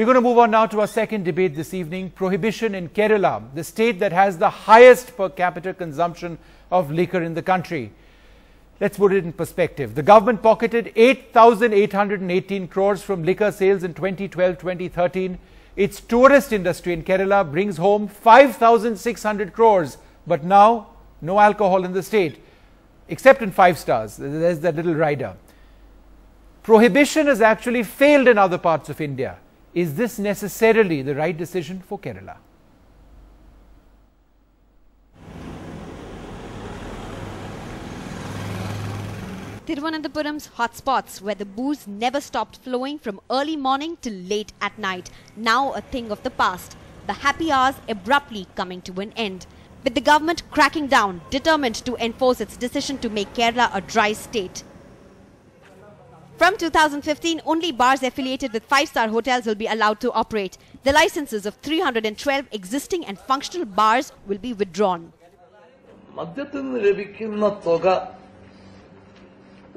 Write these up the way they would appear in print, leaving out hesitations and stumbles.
We're going to move on now to our second debate this evening, prohibition in Kerala, the state that has the highest per capita consumption of liquor in the country. Let's put it in perspective. The government pocketed 8,818 crores from liquor sales in 2012-2013. Its tourist industry in Kerala brings home 5,600 crores. But now, no alcohol in the state, except in 5 stars. There's that little rider. Prohibition has actually failed in other parts of India. Is this necessarily the right decision for Kerala? Thiruvananthapuram's hotspots, where the booze never stopped flowing from early morning till late at night, now a thing of the past. The happy hours abruptly coming to an end, with the government cracking down, determined to enforce its decision to make Kerala a dry state. From 2015, only bars affiliated with 5-star hotels will be allowed to operate. The licenses of 312 existing and functional bars will be withdrawn.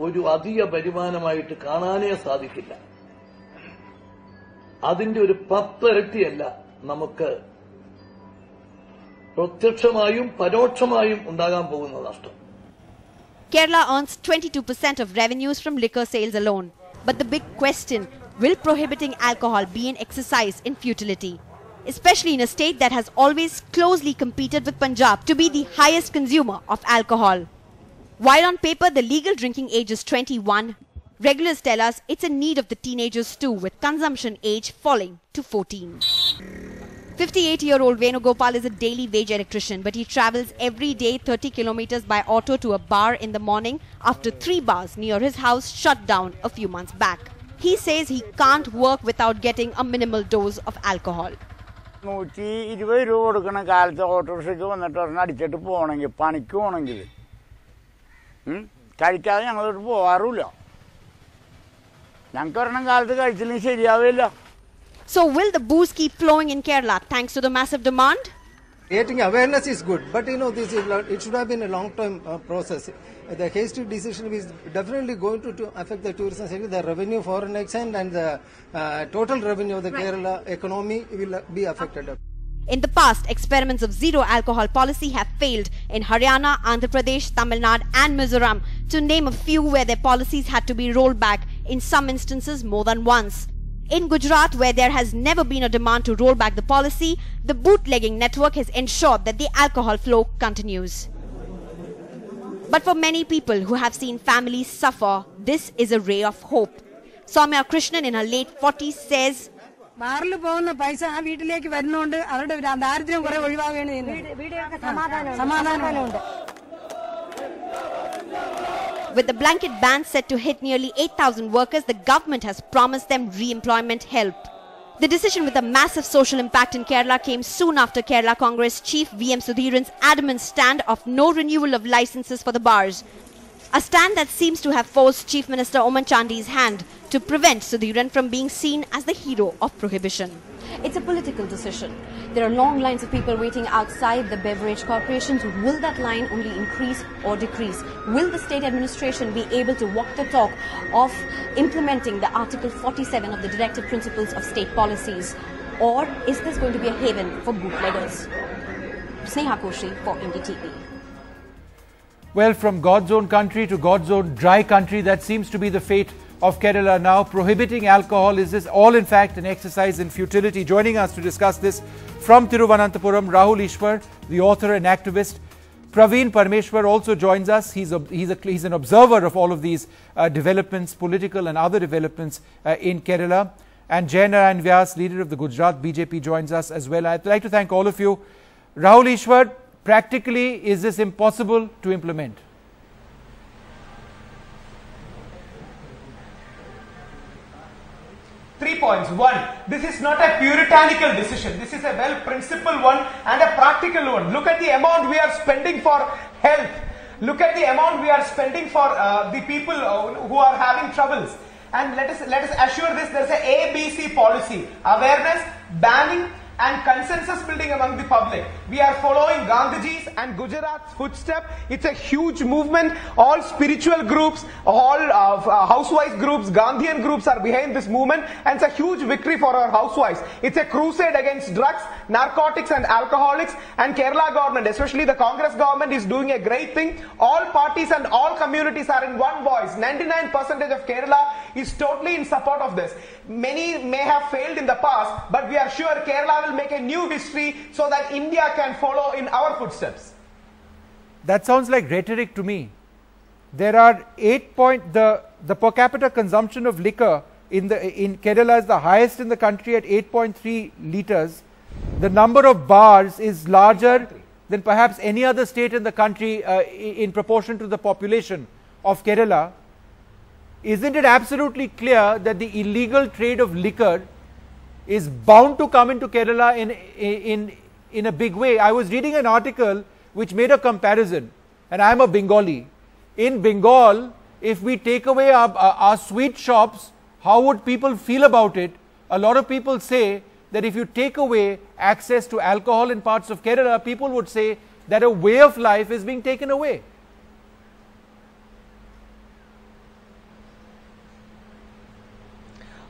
ഒരു അധിക വരുമാനമായിട്ട് കാണാനേ സാധിക്കില്ല. അതിന്റെ ഒരു 10 ഇരട്ടിയല്ല നമുക്ക് പ്രത്യക്ഷമായും പരോക്ഷമായും ഉണ്ടാകാൻ പോകുന്ന നഷ്ടം. Kerala earns 22% of revenues from liquor sales alone. But the big question, will prohibiting alcohol be an exercise in futility? Especially in a state that has always closely competed with Punjab to be the highest consumer of alcohol. While on paper the legal drinking age is 21, regulars tell us it's a need of the teenagers too, with consumption age falling to 14. 58-year-old Venugopal is a daily wage electrician, but he travels every day 30 kilometers by auto to a bar in the morning after 3 bars near his house shut down a few months back. He says he can't work without getting a minimal dose of alcohol. So will the booze keep flowing in Kerala thanks to the massive demand? Creating awareness is good, but it should have been a long-term process. The hasty decision is definitely going to affect the tourism sector, the revenue, foreign exchange, and the total revenue of the Kerala economy will be affected. In the past, experiments of zero alcohol policy have failed in Haryana, Andhra Pradesh, Tamil Nadu and Mizoram, to name a few where their policies had to be rolled back, in some instances more than once. In Gujarat, where there has never been a demand to roll back the policy, the bootlegging network has ensured that the alcohol flow continues. But for many people who have seen families suffer, this is a ray of hope. Soumya Krishnan in her late 40s says, with the blanket ban set to hit nearly 8,000 workers, the government has promised them re-employment help. The decision with a massive social impact in Kerala came soon after Kerala Congress Chief V.M. Sudhiran's adamant stand of no renewal of licenses for the bars. A stand that seems to have forced Chief Minister Oman Chandy's hand to prevent Sudhiran from being seen as the hero of prohibition. It's a political decision. There are long lines of people waiting outside the beverage corporations. Will that line only increase or decrease? Will the state administration be able to walk the talk of implementing the Article 47 of the Directive Principles of State Policies? Or is this going to be a haven for bootleggers? Sneha Koshi for NDTV. Well, from God's own country to God's own dry country, that seems to be the fate of Kerala now. Prohibiting alcohol, is this all in fact an exercise in futility? Joining us to discuss this from Thiruvananthapuram, Rahul Ishwar, the author and activist. Praveen Parmeshwar also joins us. He's an observer of all of these developments, political and other developments in Kerala. And Jainarayan Vyas, leader of the Gujarat BJP, joins us as well. I'd like to thank all of you. Rahul Ishwar, practically, is this impossible to implement? Three points. One, this is not a puritanical decision. This is a well-principled one and a practical one. Look at the amount we are spending for health. Look at the amount we are spending for the people who are having troubles. And let us assure this, there is a ABC policy: awareness, banning and consensus building among the public. We are following Gandhiji's and Gujarat's footstep. It's a huge movement. All spiritual groups, all housewives groups, Gandhian groups are behind this movement, and it's a huge victory for our housewives. It's a crusade against drugs, narcotics and alcoholics, and Kerala government, especially the Congress government, is doing a great thing. All parties and all communities are in one voice. 99% of Kerala is totally in support of this. Many may have failed in the past, but we are sure Kerala will make a new history so that India can follow in our footsteps. That sounds like rhetoric to me. There are the per capita consumption of liquor in Kerala is the highest in the country at 8.3 liters. The number of bars is larger than perhaps any other state in the country in proportion to the population of Kerala. Isn't it absolutely clear that the illegal trade of liquor is bound to come into Kerala in a big way? I was reading an article which made a comparison, and I am a Bengali. In Bengal, if we take away our sweet shops, how would people feel about it? A lot of people say that if you take away access to alcohol in parts of Kerala, people would say that a way of life is being taken away.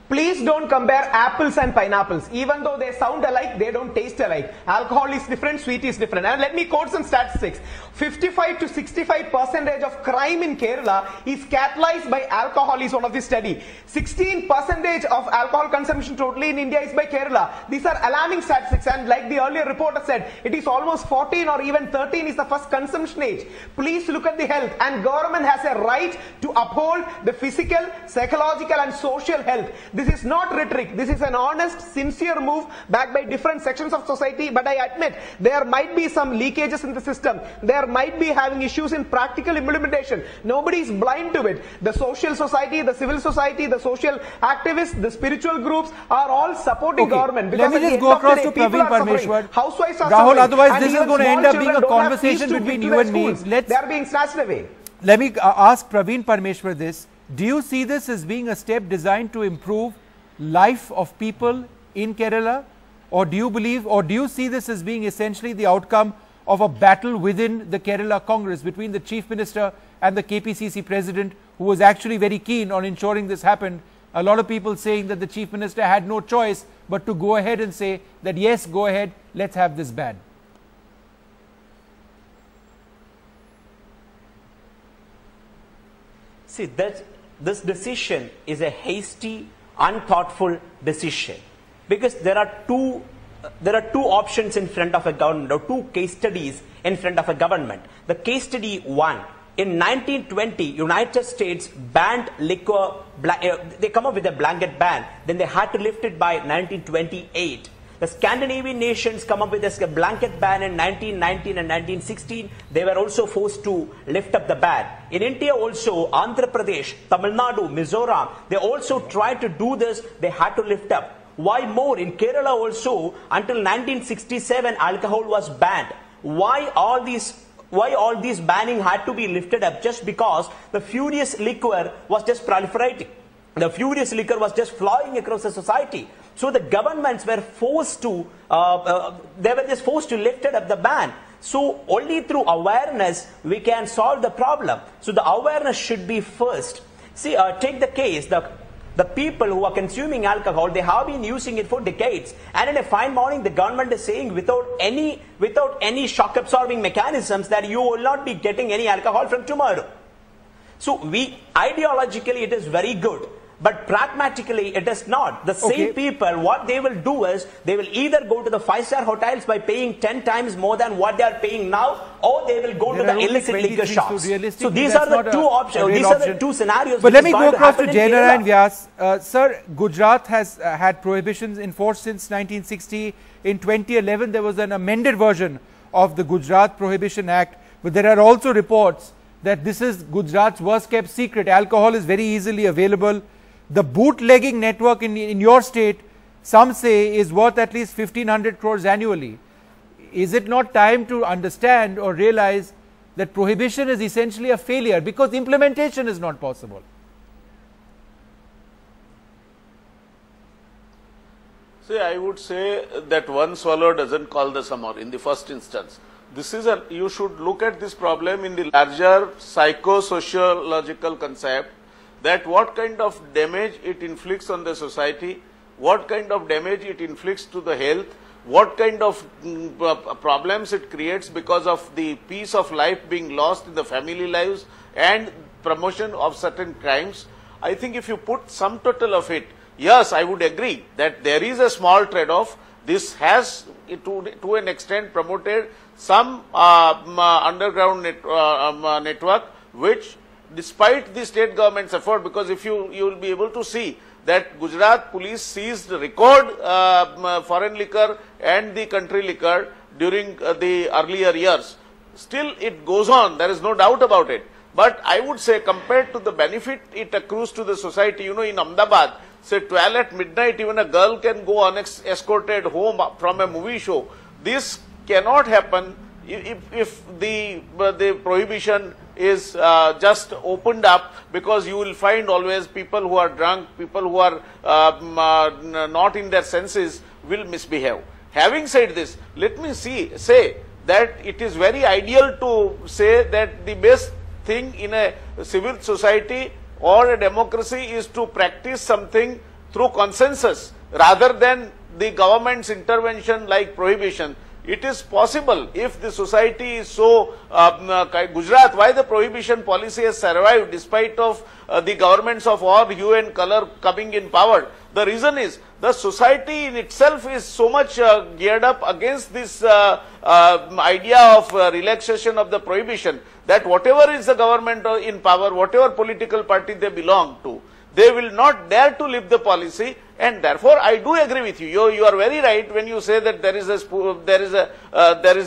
Please don't compare apples and pineapples. Even though they sound alike, they don't taste alike. Alcohol is different, sweet is different. And let me quote some statistics. 55 to 65% of crime in Kerala is catalyzed by alcohol is one of the study. 16% of alcohol consumption totally in India is by Kerala. These are alarming statistics, and like the earlier reporter said, it is almost 14 or even 13 is the first consumption age. Please look at the health, and government has a right to uphold the physical, psychological and social health. This is not rhetoric. This is an honest, sincere move backed by different sections of society. But I admit there might be some leakages in the system. There might be having issues in practical implementation. Nobody is blind to it. The social society, the civil society, the social activists, the spiritual groups are all supporting government. Let me just go across to Praveen Parmeshwar. Housewives are Rahul, suffering. otherwise this is going to end up being a conversation between you and me. They are being snatched away. Let me ask Praveen Parmeshwar this. Do you see this as being a step designed to improve life of people in Kerala, or do you believe, or do you see this as being essentially the outcome of a battle within the Kerala Congress between the Chief Minister and the KPCC President, who was actually very keen on ensuring this happened? A lot of people saying that the Chief Minister had no choice but to go ahead and say that yes, go ahead, let's have this ban. See, this decision is a hasty, unthoughtful decision, because there are two options in front of a government, or two case studies in front of a government. The case study one, in 1920, United States banned liquor. They come up with a blanket ban. Then they had to lift it by 1928. The Scandinavian nations come up with a blanket ban in 1919 and 1916. They were also forced to lift up the ban. In India also, Andhra Pradesh, Tamil Nadu, Mizoram, they also tried to do this. They had to lift up. Why more? In Kerala also, until 1967, alcohol was banned. Why all these banning had to be lifted up? Just because the furious liquor was just proliferating. The furious liquor was just flowing across the society. So the governments were forced to, lift up the ban. So only through awareness we can solve the problem. So the awareness should be first. See, take the case, the people who are consuming alcohol, they have been using it for decades. And in a fine morning, the government is saying without any shock absorbing mechanisms that you will not be getting any alcohol from tomorrow. So ideologically it is very good. But pragmatically, it is not. The same people, what they will do is, they will either go to the 5-star hotels by paying 10 times more than what they are paying now, or they will go to the illicit liquor shops. So these are the two options. These are the two scenarios. But let me go across to Jainarayan Vyas. Sir, Gujarat has had prohibitions in force since 1960. In 2011, there was an amended version of the Gujarat Prohibition Act. But there are also reports that this is Gujarat's worst kept secret. Alcohol is very easily available. The bootlegging network in your state, some say, is worth at least 1,500 crores annually. Is it not time to understand or realize that prohibition is essentially a failure because implementation is not possible? See, I would say that one swallow doesn't call the summer in the first instance. This is you should look at this problem in the larger psycho-sociological concept, that what kind of damage it inflicts on the society, what kind of damage it inflicts to the health, what kind of problems it creates because of the peace of life being lost in the family lives and promotion of certain crimes. I think if you put sum total of it, yes, I would agree that there is a small trade-off. This has to an extent promoted some underground network, which despite the state government's effort, because if you will be able to see that Gujarat police seized record foreign liquor and the country liquor during the earlier years. Still it goes on, there is no doubt about it. But I would say compared to the benefit it accrues to the society, you know, in Ahmedabad, say 12 at midnight, even a girl can go unescorted home from a movie show. This cannot happen if the prohibition is just opened up, because you will find always people who are drunk, people who are not in their senses will misbehave. Having said this, let me say that it is very ideal to say that the best thing in a civil society or a democracy is to practice something through consensus rather than the government's intervention like prohibition. It is possible if the society is so, Gujarat, why the prohibition policy has survived despite of the governments of all hue and color coming in power. The reason is the society in itself is so much geared up against this idea of relaxation of the prohibition, that whatever is the government in power, whatever political party they belong to, they will not dare to lift the policy. And therefore, I do agree with you. You are very right when you say that there is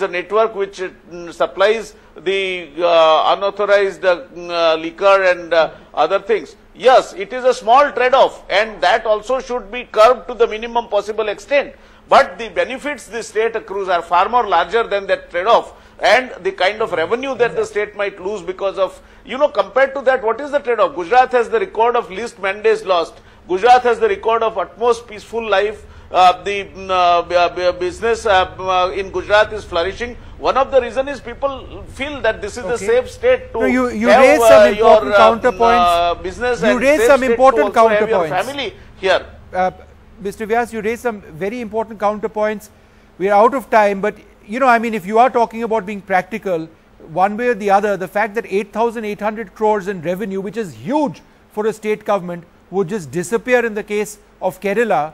a network which supplies the unauthorized liquor and other things. Yes, it is a small trade-off, and that also should be curbed to the minimum possible extent. But the benefits the state accrues are far more larger than that trade-off, and the kind of revenue that the state might lose because of, you know, compared to that, what is the trade-off? Gujarat has the record of least man days lost. Gujarat has the record of utmost peaceful life. The business in Gujarat is flourishing. One of the reasons is people feel that this is a safe state to you have raise some important your counterpoints. Business you and raise safe some state important to also have your counterpoints. family here. Mr. Vyas, you raised some very important counterpoints. We are out of time, but you know, I mean, if you are talking about being practical, one way or the other, the fact that 8,800 crores in revenue, which is huge for a state government, would just disappear in the case of Kerala.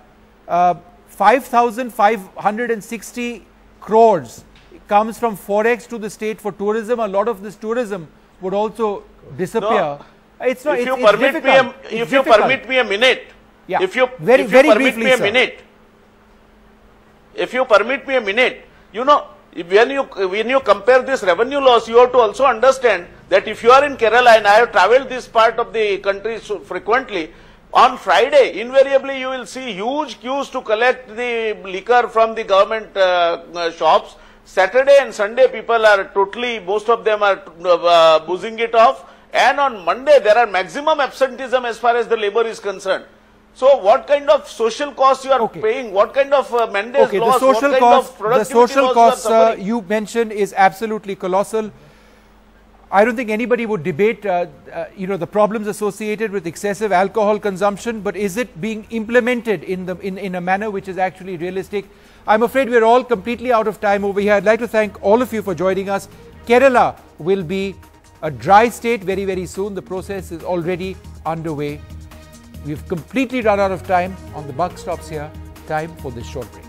5,560 crores comes from forex to the state for tourism. A lot of this tourism would also disappear. No. It's not. If you difficult. permit me a minute, yeah. if you very permit briefly, me a sir. minute, if you permit me a minute, you know, when you compare this revenue loss, you have to also understand that if you are in Kerala, and I have travelled this part of the country so frequently, on Friday, invariably you will see huge queues to collect the liquor from the government shops. Saturday and Sunday, people are totally, most of them are boozing it off. And on Monday, there are maximum absenteeism as far as the labor is concerned. So, what kind of social costs you are paying? What kind of mandate loss? The social cost, the social costs you mentioned is absolutely colossal. I don't think anybody would debate, you know, the problems associated with excessive alcohol consumption, but is it being implemented in a manner which is actually realistic? I'm afraid we're all completely out of time over here. I'd like to thank all of you for joining us. Kerala will be a dry state very, very soon. The process is already underway. We've completely run out of time. On the buck stops here. Time for this short break.